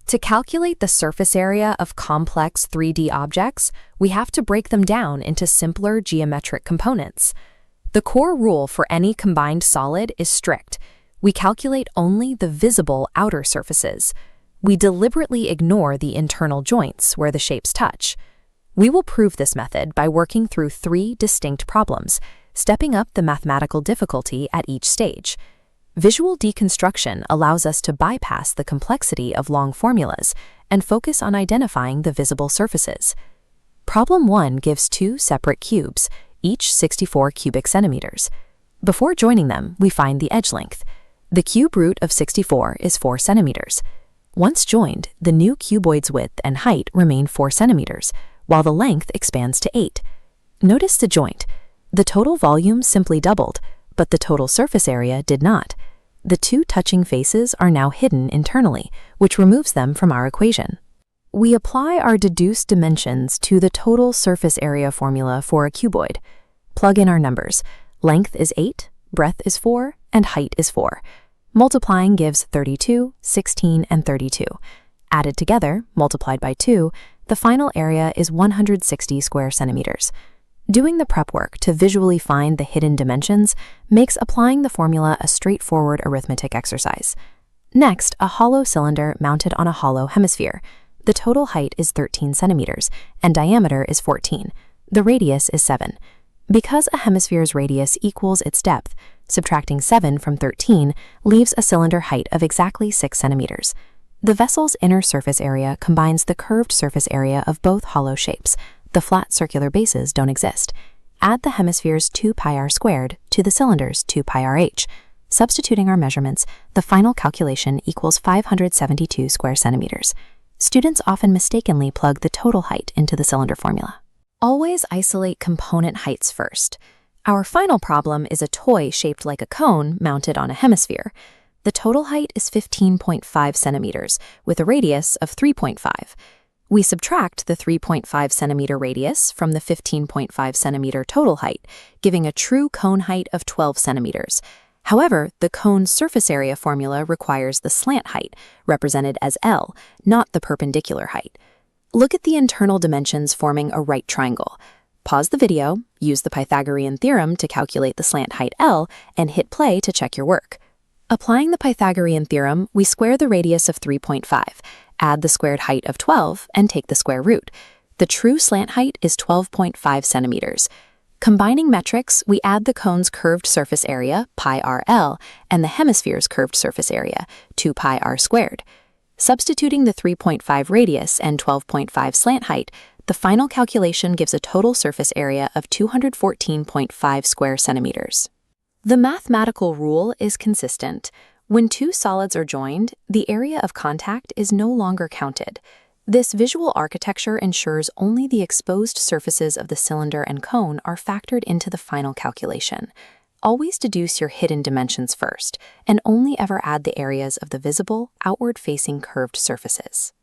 To calculate the surface area of complex 3D objects, we have to break them down into simpler geometric components. The core rule for any combined solid is strict. We calculate only the visible outer surfaces. We deliberately ignore the internal joints where the shapes touch. We will prove this method by working through 3 distinct problems, stepping up the mathematical difficulty at each stage. Visual deconstruction allows us to bypass the complexity of long formulas and focus on identifying the visible surfaces. Problem 1 gives 2 separate cubes, each 64 cubic centimeters. Before joining them, we find the edge length. The cube root of 64 is 4 centimeters. Once joined, the new cuboid's width and height remain 4 centimeters, while the length expands to 8. Notice the joint. The total volume simply doubled, but the total surface area did not. The 2 touching faces are now hidden internally, which removes them from our equation. We apply our deduced dimensions to the total surface area formula for a cuboid. Plug in our numbers. Length is 8, breadth is 4, and height is 4. Multiplying gives 32, 16, and 32. Added together, multiplied by 2, the final area is 160 square centimeters. Doing the prep work to visually find the hidden dimensions makes applying the formula a straightforward arithmetic exercise. Next, a hollow cylinder mounted on a hollow hemisphere. The total height is 13 centimeters, and diameter is 14. The radius is 7. Because a hemisphere's radius equals its depth, subtracting 7 from 13 leaves a cylinder height of exactly 6 centimeters. The vessel's inner surface area combines the curved surface area of both hollow shapes. The flat circular bases don't exist. Add the hemisphere's 2 pi r squared to the cylinder's 2 pi r h. Substituting our measurements, the final calculation equals 572 square centimeters. Students often mistakenly plug the total height into the cylinder formula. Always isolate component heights first. Our final problem is a toy shaped like a cone mounted on a hemisphere. The total height is 15.5 centimeters, with a radius of 3.5. We subtract the 3.5 centimeter radius from the 15.5 centimeter total height, giving a true cone height of 12 centimeters. However, the cone's surface area formula requires the slant height, represented as L, not the perpendicular height. Look at the internal dimensions forming a right triangle. Pause the video, use the Pythagorean theorem to calculate the slant height L, and hit play to check your work. Applying the Pythagorean theorem, we square the radius of 3.5, add the squared height of 12, and take the square root. The true slant height is 12.5 centimeters. Combining metrics, we add the cone's curved surface area, pi rl, and the hemisphere's curved surface area, 2 pi r squared. Substituting the 3.5 radius and 12.5 slant height, the final calculation gives a total surface area of 214.5 square centimeters. The mathematical rule is consistent. When 2 solids are joined, the area of contact is no longer counted. This visual architecture ensures only the exposed surfaces of the cylinder and cone are factored into the final calculation. Always deduce your hidden dimensions first, and only ever add the areas of the visible, outward-facing curved surfaces.